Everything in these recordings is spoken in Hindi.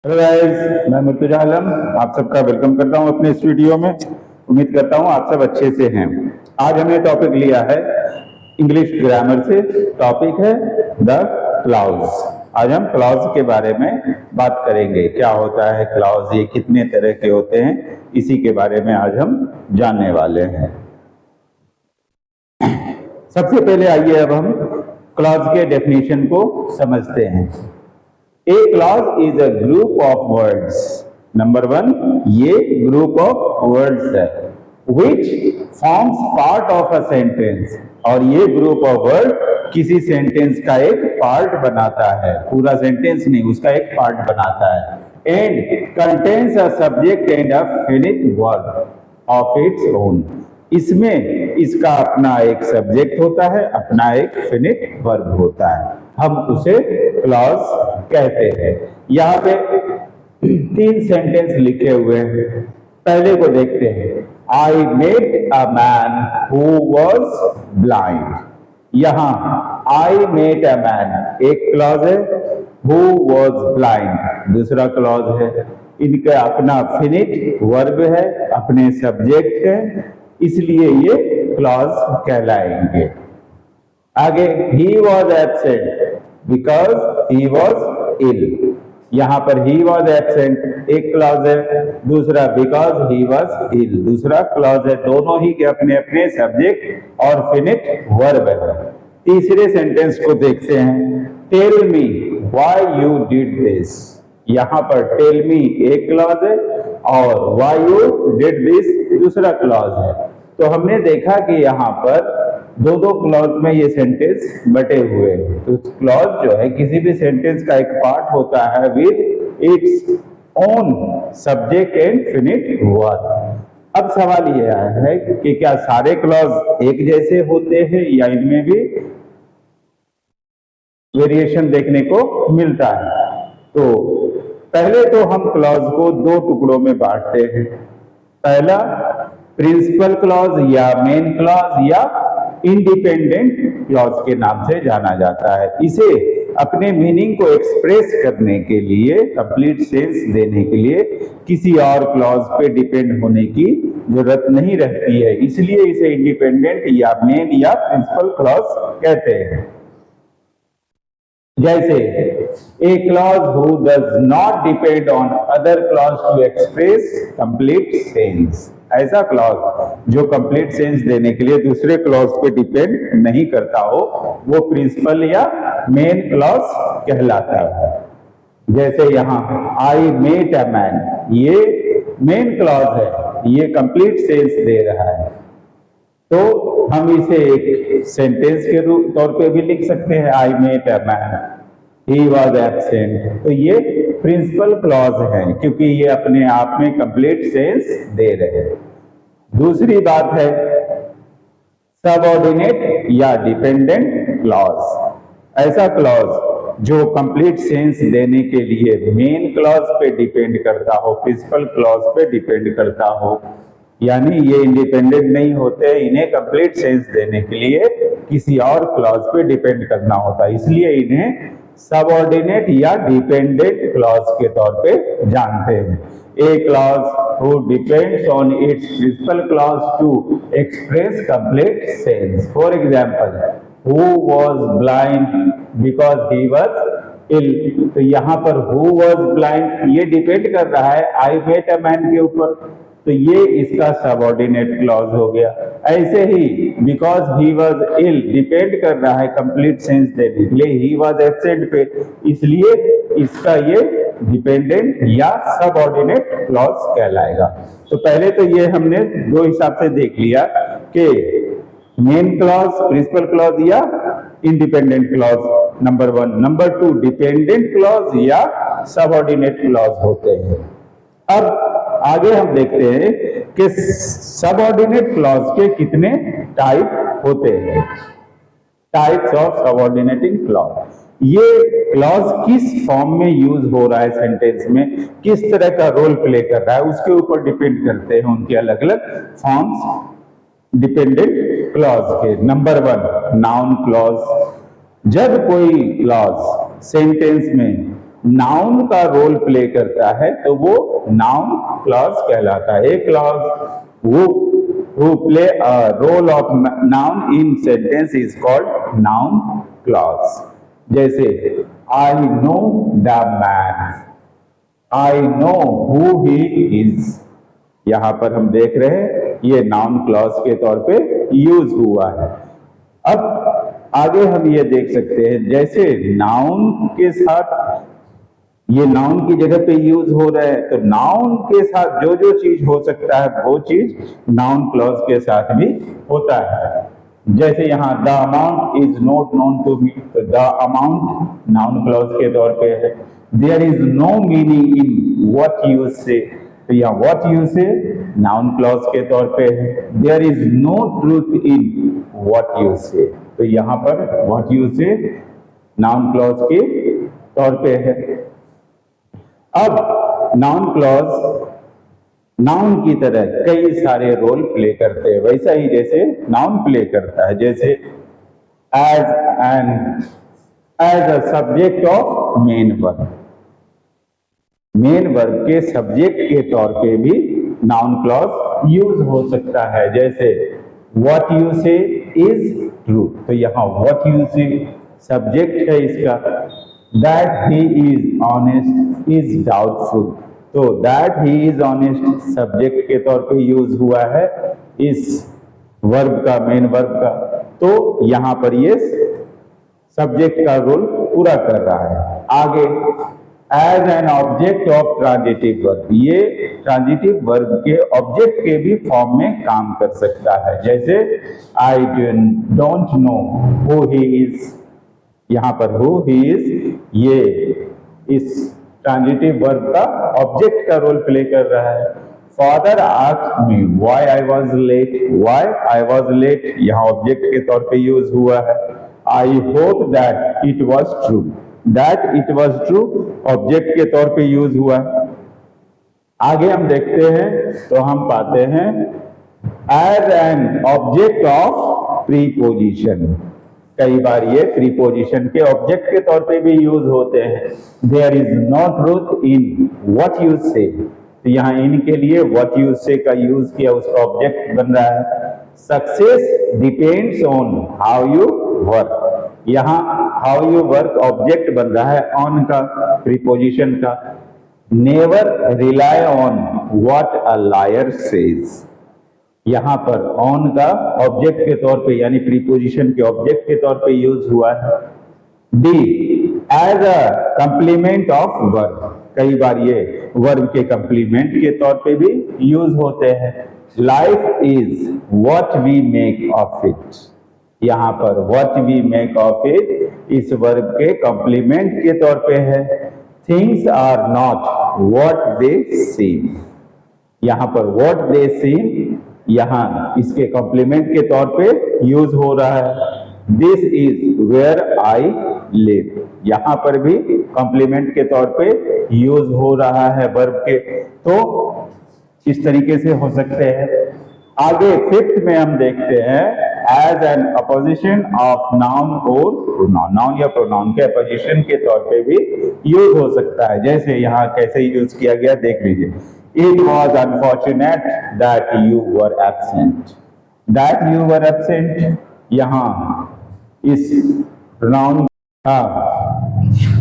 हेलो गाइस, मैं मुर्तजा आलम आप सबका वेलकम करता हूं अपने इस वीडियो में। उम्मीद करता हूं आप सब अच्छे से हैं। आज हमने टॉपिक लिया है इंग्लिश ग्रामर से। टॉपिक है द क्लॉज। आज हम क्लॉज के बारे में बात करेंगे। क्या होता है क्लॉज, ये कितने तरह के होते हैं, इसी के बारे में आज हम जानने वाले हैं। सबसे पहले आइए अब हम क्लॉज के डेफिनेशन को समझते हैं। A clause is a group of words. Number 1, ये ग्रुप ऑफ वर्ड्स है which forms part of a sentence। और ये ग्रुप ऑफ वर्ड किसी सेंटेंस का एक पार्ट बनाता है, पूरा सेंटेंस नहीं, उसका एक पार्ट बनाता है। And contains a subject and a finite verb of its own। इसमें इसका अपना एक सब्जेक्ट होता है, अपना एक फिनिट वर्ब होता है, हम उसे क्लॉज कहते हैं। यहाँ पे 3 सेंटेंस लिखे हुए हैं। पहले को देखते हैं। I met a man who was blind. यहाँ आई मेट अ मैन एक क्लॉज है, हु वॉज ब्लाइंड दूसरा क्लॉज है। इनका अपना फिनिट वर्ब है, अपने सब्जेक्ट है, इसलिए ये क्लॉज कहलाएंगे। आगे he was absent because he was ill। यहां पर he was absent एक क्लॉज है, दूसरा because he was ill दूसरा क्लॉज है। दोनों ही के अपने अपने सब्जेक्ट और फिनिट वर्ब है। तीसरे सेंटेंस को देखते हैं। Tell me why you did this. यहां पर टेल मी एक क्लॉज है और व्हाई यू डिड दिस दूसरा क्लॉज है। तो हमने देखा कि यहाँ पर दो क्लॉज में ये सेंटेंस बटे हुए हैं। तो क्लॉज जो है किसी भी सेंटेंस का एक पार्ट होता है with its own subject and finite verb. अब सवाल ये है कि क्या सारे क्लॉज एक जैसे होते हैं या इनमें भी वेरिएशन देखने को मिलता है। तो पहले तो हम क्लॉज को 2 टुकड़ों में बांटते हैं। पहला प्रिंसिपल क्लॉज या मेन क्लॉज या इंडिपेंडेंट क्लॉज के नाम से जाना जाता है। इसे अपने मीनिंग को एक्सप्रेस करने के लिए, कंप्लीट सेंस देने के लिए किसी और क्लॉज पे डिपेंड होने की जरूरत नहीं रहती है, इसलिए इसे इंडिपेंडेंट या मेन या प्रिंसिपल क्लॉज कहते हैं। जैसे a clause who does not depend on other clause to express complete sense. ऐसा क्लॉज जो कंप्लीट सेंस देने के लिए दूसरे क्लॉज पे डिपेंड नहीं करता हो, वो प्रिंसिपल या मेन क्लॉज कहलाता है। जैसे यहाँ आई मेट अ मैन, ये मेन क्लॉज है, ये कंप्लीट सेंस दे रहा है, तो हम इसे एक सेंटेंस के तौर पे भी लिख सकते हैं। I met a man, he was absent. तो ये प्रिंसिपल क्लॉज है क्योंकि ये अपने आप में कंप्लीट सेंस दे रहे हैं। दूसरी बात है सबऑर्डिनेट या डिपेंडेंट क्लॉज। ऐसा क्लॉज जो कंप्लीट सेंस देने के लिए मेन क्लॉज पे डिपेंड करता हो, प्रिंसिपल क्लॉज पे डिपेंड करता हो, यानी ये इंडिपेंडेंट नहीं होते, इन्हें कंप्लीट सेंस देने के लिए किसी और क्लॉज पे डिपेंड करना होता है, इसलिए इन्हें सबऑर्डिनेट या डिपेंडेंट क्लॉज के तौर पे जानते हैं। A clause who depends on its principal clause to express complete sense. For example who was blind because he was ill. तो यहाँ पर हु वाज ब्लाइंड ये डिपेंड कर रहा है आई मेट अ मैन के ऊपर, तो ये इसका सबऑर्डिनेट क्लॉज हो गया। ऐसे ही because he was ill depend कर रहा है कंप्लीट सेंस देने के लिए ही वॉज एब्सेंट पे, इसलिए इसका ये डिपेंडेंट या सबऑर्डिनेट क्लॉज कहलाएगा। तो पहले तो ये हमने 2 हिसाब से देख लिया कि मेन क्लॉज, प्रिंसिपल क्लॉज या independent clause number 1। Number 2 dependent clause या सबऑर्डिनेट क्लॉज होते हैं। अब आगे हम देखते हैं कि सबऑर्डिनेट क्लॉज के कितने टाइप होते हैं। Types of subordinating clause. ये क्लॉज किस फॉर्म में यूज हो रहा है सेंटेंस में, किस तरह का रोल प्ले कर रहा है, उसके ऊपर डिपेंड करते हैं उनके अलग अलग फॉर्म्स डिपेंडेंट क्लॉज के। Number 1 noun clause. जब कोई क्लॉज सेंटेंस में नाउन का रोल प्ले करता है तो वो नाउन क्लॉज कहलाता है। ए clause who play a role of noun in sentence is called noun clause। जैसे I know the man, I know who he is। यहां पर हम देख रहे हैं ये नाउन क्लॉज के तौर पे यूज हुआ है। अब आगे हम ये देख सकते हैं जैसे नाउन के साथ ये नाउन की जगह पे यूज हो रहा है तो नाउन के साथ जो जो चीज हो सकता है वो चीज नाउन क्लॉज के साथ भी होता है। जैसे यहाँ the amount is not known to me, तो द अमाउंट नाउन क्लॉज के तौर पे है। There is no meaning in what you say, तो यहाँ what you say noun clause के तौर पे है। There is no truth in what you say, तो यहाँ पर what you say noun clause के तौर पे है। अब नाउन क्लॉज नाउन की तरह कई सारे रोल प्ले करते हैं, वैसा ही जैसे नाउन प्ले करता है। जैसे as a subject of main verb, main verb के सब्जेक्ट के तौर पे भी नाउन क्लॉज यूज हो सकता है। जैसे what you say is true, तो यहाँ व्हाट यू से सब्जेक्ट है इसका। That he is honest is doubtful, तो that he is honest subject के तौर पे यूज हुआ है इस वर्ब का, मेन वर्ब का, तो यहां पर ये सब्जेक्ट का रोल पूरा कर रहा है। आगे as an object of transitive verb, ये ट्रांजिटिव वर्ब के ऑब्जेक्ट के भी फॉर्म में काम कर सकता है। जैसे I don't know who he is, यहां पर हु ही इज ये इस ट्रांजिटिव वर्ब का ऑब्जेक्ट का रोल प्ले कर रहा है। Father asked me why I was late, why I was late यहां ऑब्जेक्ट के तौर पे यूज हुआ है। I hope that it was true, that it was true object के तौर पे यूज हुआ है। आगे हम देखते हैं तो हम पाते हैं as an object of preposition, कई बार ये प्रीपोजिशन के ऑब्जेक्ट के तौर पे भी यूज होते हैं। There is no truth in what you say, तो यहाँ इन के लिए व्हाट यू से का यूज किया, उसका ऑब्जेक्ट बन रहा है। Success depends on how you work, यहाँ हाउ यू वर्क ऑब्जेक्ट बन रहा है ऑन का, प्रीपोजिशन का। Never rely on what a liar says, यहां पर ऑन का ऑब्जेक्ट के तौर पे यानी प्रीपोजिशन के ऑब्जेक्ट के तौर पे यूज हुआ है। D as a complement of verb, कई बार ये वर्ब के कंप्लीमेंट के तौर पे भी यूज होते हैं। Life is what we make of it, यहां पर what we make of it इस वर्ब के कंप्लीमेंट के तौर पे है। Things are not what they seem, यहां पर व्हाट दे सीम यहां इसके कॉम्प्लीमेंट के तौर पे यूज हो रहा है। This is where I live, यहां पर भी कॉम्प्लीमेंट के तौर पे यूज हो रहा है वर्ब के, तो इस तरीके से हो सकते हैं। आगे फिफ्थ में हम देखते हैं as an apposition of noun और प्रोनाउन, नाउन या प्रोनाउन के अपोजिशन के तौर पे भी यूज हो सकता है। जैसे यहाँ कैसे यूज किया गया देख लीजिए। It was unfortunate that you were absent, that you were absent यहाँ इस pronoun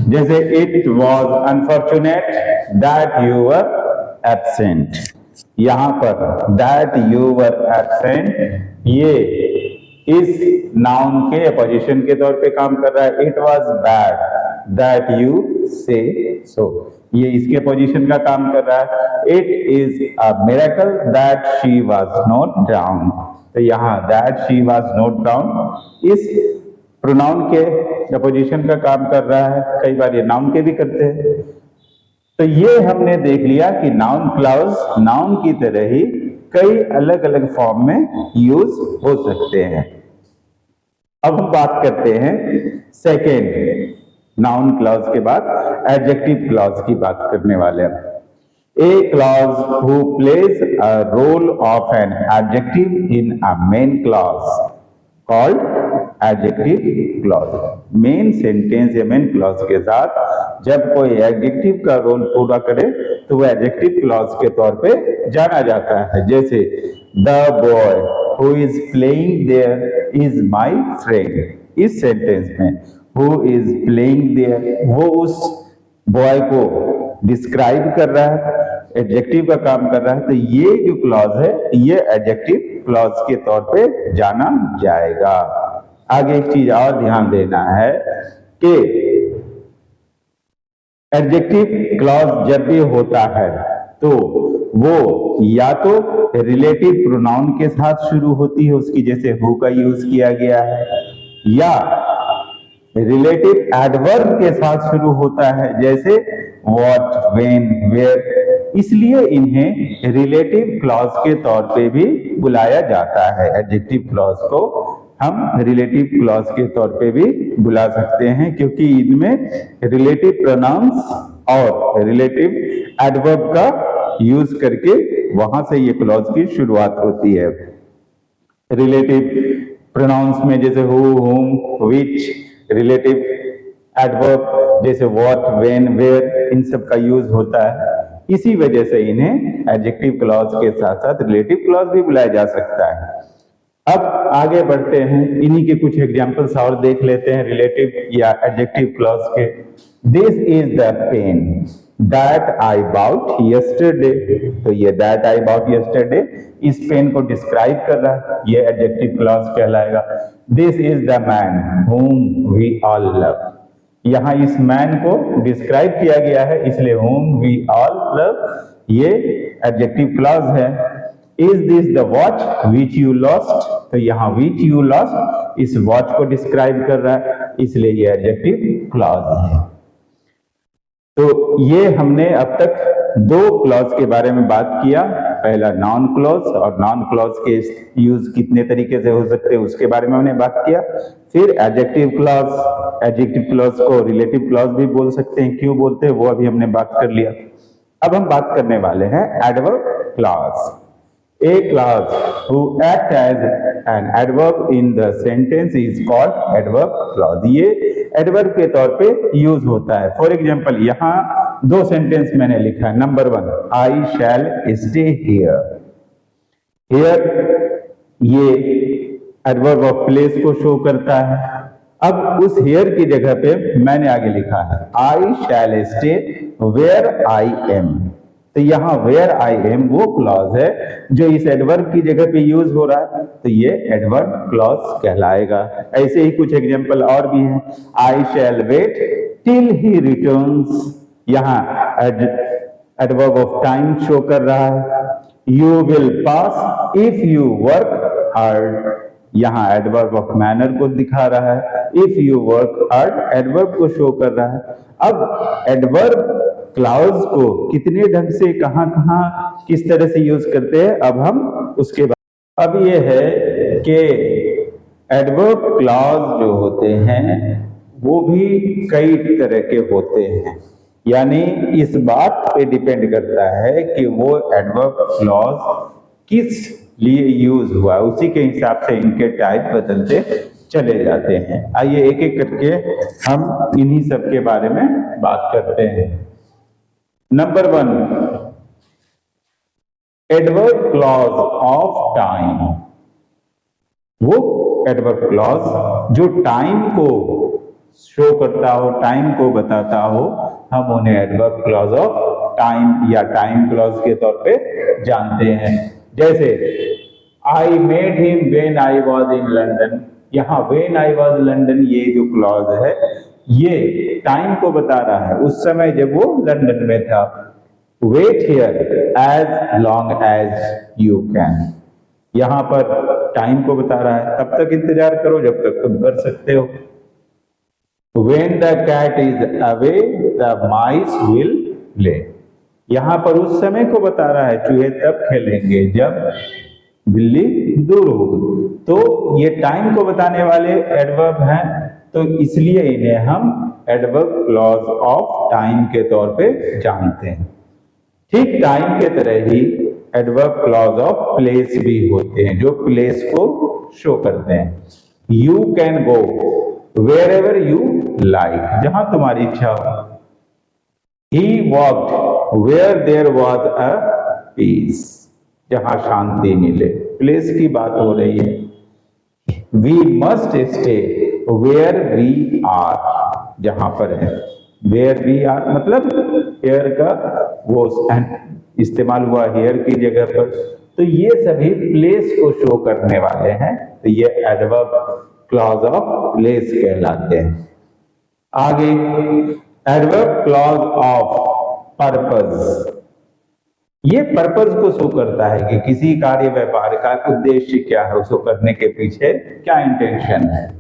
जैसे it was unfortunate that you were absent, यहाँ पर that you were absent ये इस नाउन के अपोजिशन के तौर पे काम कर रहा है। It was bad that you say so, ये इसके पोजीशन का काम कर रहा है। It is a miracle that she was not drown, तो यहाँ that she was not drown इस प्रोनाउन के पोजीशन का काम कर रहा है। कई बार ये नाउन के भी करते हैं। तो ये हमने देख लिया कि नाउन क्लॉज नाउन की तरह ही कई अलग अलग फॉर्म में यूज हो सकते हैं। अब हम बात करते हैं सेकेंड, नाउन क्लॉज के बाद एडजेक्टिव क्लॉज की बात करने वाले हैं। A clause who plays a role of an adjective in a main clause called adjective clause. Main sentence या मेन क्लॉज के साथ जब कोई एडजेक्टिव का रोल पूरा करे तो वो एडजेक्टिव क्लॉज के तौर पे जाना जाता है। जैसे the boy who is playing there is my friend, इस सेंटेंस में हु इज प्लेइंग देयर, वो उस बॉय को डिस्क्राइब कर रहा है, एडजेक्टिव का काम कर रहा है, तो ये जो क्लॉज है ये एडजेक्टिव क्लॉज के तौर पे जाना जाएगा। आगे एक चीज और ध्यान देना है कि एडजेक्टिव क्लॉज जब भी होता है तो वो या तो रिलेटिव प्रोनाउन के साथ शुरू होती है उसकी, जैसे हु का यूज किया गया है, या रिलेटिव एडवर्ब के साथ शुरू होता है, जैसे व्हाट, व्हेन, वेयर। इसलिए इन्हें रिलेटिव क्लॉज के तौर पे भी बुलाया जाता है। एडजेक्टिव क्लॉज को हम रिलेटिव क्लॉज के तौर पे भी बुला सकते हैं, क्योंकि इनमें रिलेटिव प्रोनाउंस और रिलेटिव एडवर्ब का यूज करके वहां से ये क्लॉज की शुरुआत होती है। रिलेटिव प्रोनाउंस में जैसे हु, हुम, विच, रिलेटिव एडवर्ब जैसे व्हाट, व्हेन, वेयर, इन सब का यूज होता है। इसी वजह से इन्हें एडजेक्टिव क्लॉज के साथ साथ रिलेटिव क्लॉज भी बुलाया जा सकता है। अब आगे बढ़ते हैं, इन्हीं के कुछ एग्जांपल्स और देख लेते हैं रिलेटिव या एडजेक्टिव क्लॉज के। This is the pen that I bought yesterday, तो ये दैट आई बॉट यस्टरडे इस पेन को डिस्क्राइब कर रहा है, ये एडजेक्टिव क्लॉज कहलाएगा। This is the man whom we all love, यहां इस मैन को डिस्क्राइब किया गया है इसलिए whom we all love ये एडजेक्टिव क्लॉज है। Is this the watch which you lost, तो यहाँ विच यू लॉस्ट इस वॉच को डिस्क्राइब कर रहा है इसलिए ये एडजेक्टिव क्लॉज है। तो ये हमने अब तक दो क्लॉज के बारे में बात किया, पहला नॉन क्लॉज और नॉन क्लॉज के यूज कितने तरीके से हो सकते हैं उसके बारे में हमने बात किया। फिर एडजेक्टिव क्लॉज, एडजेक्टिव क्लॉज को रिलेटिव क्लॉज भी बोल सकते हैं, क्यों बोलते हैं वो अभी हमने बात कर लिया। अब हम बात करने वाले हैं adverb clause. A clause who act as an adverb in the sentence is called adverb clause। ये adverb के तौर पे यूज होता है। फॉर एग्जाम्पल यहाँ दो सेंटेंस मैंने लिखा है। Number 1, I shall stay here। Here ये adverb of place को शो करता है। अब उस here की जगह पे मैंने आगे लिखा है I shall stay where I am। तो यहाँ वेयर आई एम वो क्लॉज है जो इस एडवर्ब की जगह पे यूज हो रहा है, तो ये एडवर्ब क्लॉज कहलाएगा। ऐसे ही कुछ एग्जांपल और भी हैं। आई शैल वेट टिल ही रिटर्न्स, यहाँ एडवर्ब ऑफ टाइम शो कर रहा है। You will pass if you work hard, यहाँ एडवर्ब ऑफ मैनर को दिखा रहा है। If you work hard adverb को शो कर रहा है। अब एडवर्ब क्लॉज को कितने ढंग से कहां किस तरह से यूज करते हैं अब हम उसके बाद। अब ये है कि एडवर्ब क्लॉज जो होते हैं वो भी कई तरह के होते हैं, यानी इस बात पे डिपेंड करता है कि वो एडवर्ब क्लॉज किस लिए यूज हुआ, उसी के हिसाब से इनके टाइप बदलते चले जाते हैं। आइए एक एक करके हम इन्हीं सब के बारे में बात करते हैं। Number 1, adverb clause of time. वो एडवर्ब क्लॉज जो टाइम को शो करता हो, टाइम को बताता हो, हम उन्हें एडवर्ब क्लॉज ऑफ टाइम या टाइम क्लॉज के तौर पे जानते हैं। जैसे I met him when I was in London, यहाँ व्हेन आई वाज लंदन ये जो क्लॉज है ये टाइम को बता रहा है, उस समय जब वो लंदन में था। Wait here as long as you can, यहां पर टाइम को बता रहा है, तब तक इंतजार करो जब तक तुम कर सकते हो। When the cat is away, the mice will play, यहां पर उस समय को बता रहा है, चूहे तब खेलेंगे जब बिल्ली दूर होगी। तो ये टाइम को बताने वाले एडवर्ब हैं, तो इसलिए इन्हें हम एडवर्ब क्लॉज ऑफ टाइम के तौर पे जानते हैं। ठीक टाइम के तरह ही एडवर्ब क्लॉज ऑफ प्लेस भी होते हैं जो प्लेस को शो करते हैं। You can go wherever you like, जहां तुम्हारी इच्छा हो। He walked where there was a peace. जहां शांति मिले, प्लेस की बात हो रही है। We must stay where we are, जहां पर है। where we are मतलब here का वो इस्तेमाल हुआ here की जगह पर, तो ये सभी प्लेस को शो करने वाले हैं, तो ये एडवर्ब क्लॉज ऑफ प्लेस कहलाते हैं। आगे एडवर्ब क्लॉज ऑफ पर्पस, ये पर्पस को शो करता है कि किसी कार्य व्यापार का उद्देश्य क्या है, उसको करने के पीछे क्या इंटेंशन है।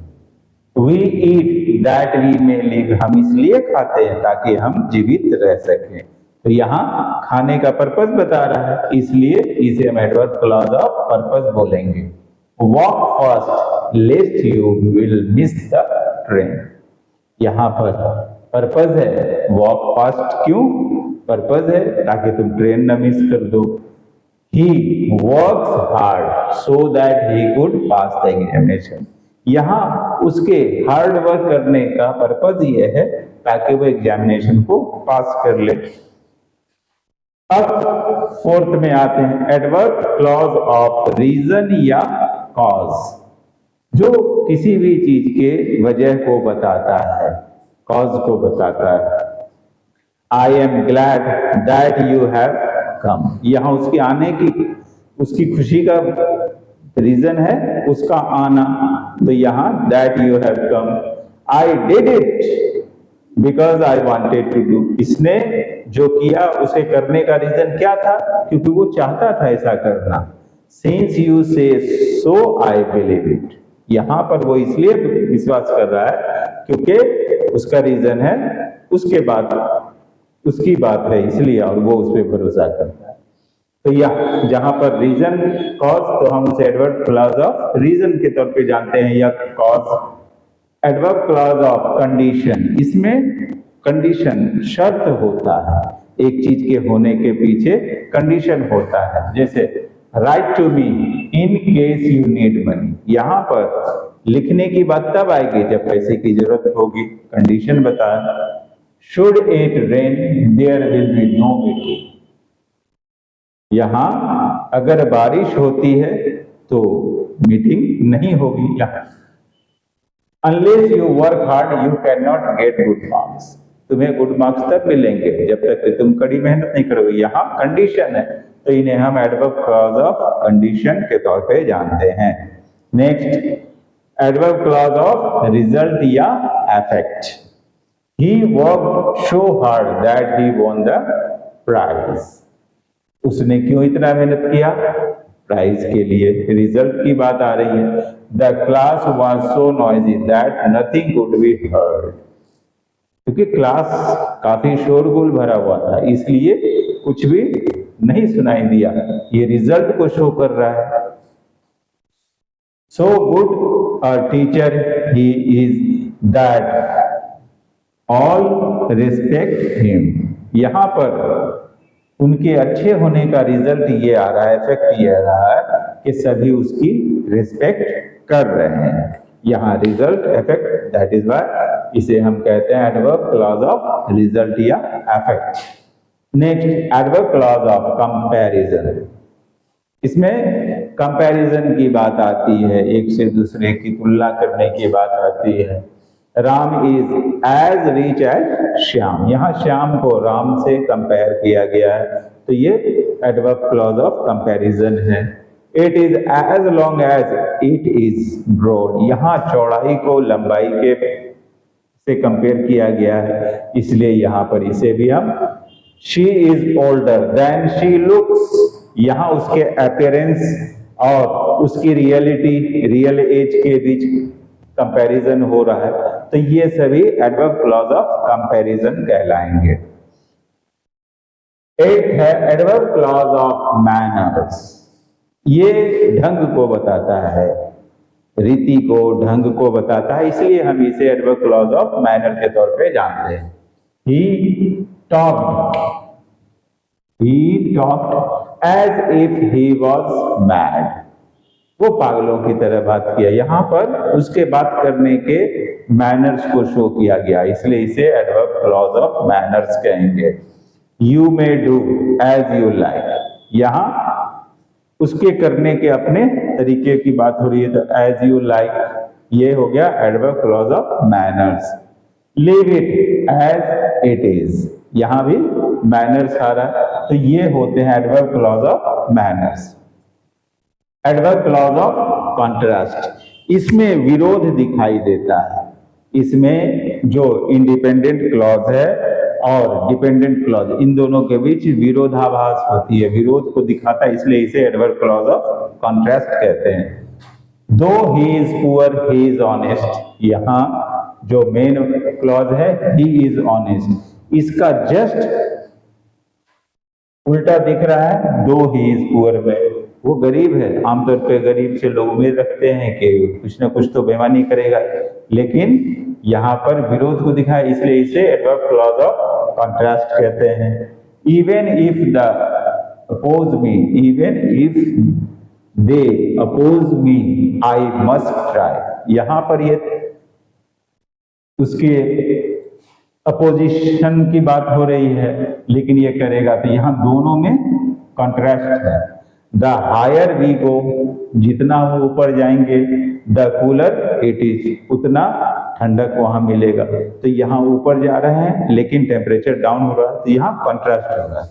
We eat that we may live, हम इसलिए खाते हैं ताकि हम जीवित रह सकें, तो यहाँ खाने का पर्पस बता रहा है, इसलिए इसे हम एडवर्ब क्लॉज ऑफ पर्पस बोलेंगे। Walk fast lest you will miss the train, यहाँ पर पर्पस है, वॉक फास्ट क्यों, पर्पस है ताकि तुम ट्रेन न मिस कर दो। He works hard so that he could pass the examination, यहाँ उसके हार्ड वर्क करने का पर्पस ये है ताकि वो एग्जामिनेशन को पास कर ले। अब फोर्थ में आते हैं एडवर्ब क्लॉज ऑफ रीजन या कॉज, जो किसी भी चीज के वजह को बताता है, कॉज को बताता है। I am glad that you have कम, यहाँ उसके आने की, उसकी खुशी का रीजन है उसका आना, तो यहाँ that you have come. I did it because I wanted to do, इसने जो किया उसे करने का रीजन क्या था, क्योंकि वो चाहता था ऐसा करना। सिंस यू से सो आई बिलीव इट, यहां पर वो इसलिए विश्वास कर रहा है क्योंकि उसका रीजन है, उसके बाद उसकी बात है इसलिए, और वो उस पर भरोसा करता है। तो यह जहां पर रीजन कॉज, तो हम उसे एडवर्ब क्लॉज ऑफ रीजन के तौर पे जानते हैं, या cause. Adverb clause of condition, इसमें कंडीशन शर्त होता है, एक चीज के होने के पीछे कंडीशन होता है। जैसे write to me in case you need money, यहां पर लिखने की बात तब आएगी जब पैसे की जरूरत होगी, कंडीशन बताया। Should it rain there will be no meeting, यहां अगर बारिश होती है तो मीटिंग नहीं होगी। यहां unless you work hard you can not get good marks, तुम्हें गुड मार्क्स तब मिलेंगे जब तक कि तुम कड़ी मेहनत नहीं करोगे। यहां कंडीशन है, तो इन्हें हम एडवर्ब क्लॉज ऑफ कंडीशन के तौर पे जानते हैं। Next adverb clause of result या effect. He worked so hard that he won the prize, उसने क्यों इतना मेहनत किया, प्राइज के लिए। रिजल्ट की बात आ रही है। The class was so noisy that nothing could be heard, क्योंकि क्लास काफी शोरगुल भरा हुआ था इसलिए कुछ भी नहीं सुनाई दिया, ये रिजल्ट को शो कर रहा है। So good a teacher he is that all respect him, यहां पर उनके अच्छे होने का रिजल्ट ये आ रहा है, इफेक्ट ये आ रहा है कि सभी उसकी रिस्पेक्ट कर रहे हैं। यहाँ result effect, that is why इसे हम कहते हैं एडवर्ब क्लॉज ऑफ रिजल्ट या effect. Next adverb clause of comparison, इसमें कंपैरिजन की बात आती है, एक से दूसरे की तुलना करने की बात आती है। Ram is as rich as Shyam, यहाँ श्याम को राम से कंपेयर किया गया है, तो ये एडवर्ब क्लॉज ऑफ कंपैरिजन है। It is as long as it is broad, यहाँ चौड़ाई को लंबाई के से कंपेयर किया गया है, इसलिए यहाँ पर इसे भी हम she is older than she looks, यहाँ उसके अपीयरेंस और उसकी रियलिटी, रियल एज के बीच कंपैरिजन हो रहा है, तो ये सभी एडवर्ब क्लॉज ऑफ कंपैरिजन कहलाएंगे। एक है एडवर्ब क्लॉज ऑफ मैनर्स, ये ढंग को बताता है, रीति को, ढंग को बताता है, इसलिए हम इसे एडवर्ब क्लॉज ऑफ मैनर के तौर पे जानते हैं। He talked as if he was mad, वो पागलों की तरह बात किया। यहाँ पर उसके बात करने के मैनर्स को शो किया गया, इसलिए इसे एडवर्ब क्लॉज ऑफ मैनर्स कहेंगे। You may do as you like, यहाँ उसके करने के अपने तरीके की बात हो रही है, तो एज यू लाइक ये हो गया adverb clause of manners. Leave it as it is, यहां भी मैनर्स आ रहा है, तो ये होते हैं adverb clause of manners. Adverb clause of contrast, इसमें विरोध दिखाई देता है। इसमें जो इंडिपेंडेंट क्लॉज है और डिपेंडेंट क्लॉज, इन दोनों के बीच विरोधाभास होती है, विरोध को दिखाता है, इसलिए इसे एडवर्ब क्लॉज ऑफ कॉन्ट्रास्ट कहते हैं। दो he is poor he is honest, यहाँ जो मेन क्लॉज है ही इज ऑनेस्ट, इसका जस्ट उल्टा दिख रहा है दो ही इज पुअर में। वो गरीब है, आमतौर पे गरीब से लोग उम्मीद रखते हैं कि कुछ ना कुछ तो बेईमानी करेगा, लेकिन यहाँ पर विरोध को दिखाया, इसलिए इसे एडवर्ब क्लॉज ऑफ कॉन्ट्रास्ट कहते हैं। Even if they oppose me, even if they oppose me I must try, यहाँ पर ये उसके अपोजिशन की बात हो रही है, लेकिन ये करेगा, तो यहाँ दोनों में कॉन्ट्रास्ट है। द हायर वी गो, जितना वो ऊपर जाएंगे, द कूलर इट इज, उतना ठंडक वहां मिलेगा। तो यहाँ ऊपर जा रहे हैं लेकिन टेम्परेचर डाउन हो रहा है, तो यहाँ कॉन्ट्रास्ट हो रहा है।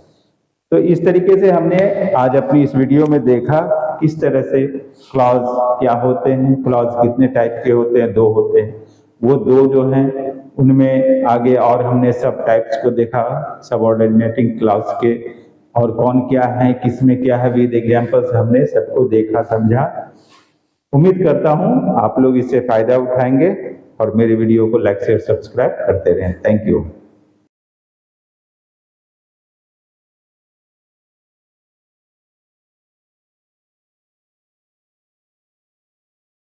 तो इस तरीके से हमने आज अपनी इस वीडियो में देखा किस तरह से क्लॉज क्या होते हैं, क्लॉज कितने टाइप के होते हैं, दो होते हैं। वो दो जो हैं उनमें आगे और हमने सब टाइप्स को देखा, सबऑर्डिनेटिंग क्लॉज के, और कौन क्या है, किसमें क्या है, विद एग्जांपल्स हमने सबको देखा समझा। उम्मीद करता हूं आप लोग इससे फायदा उठाएंगे और मेरे वीडियो को लाइक शेयर सब्सक्राइब करते रहें। Thank you.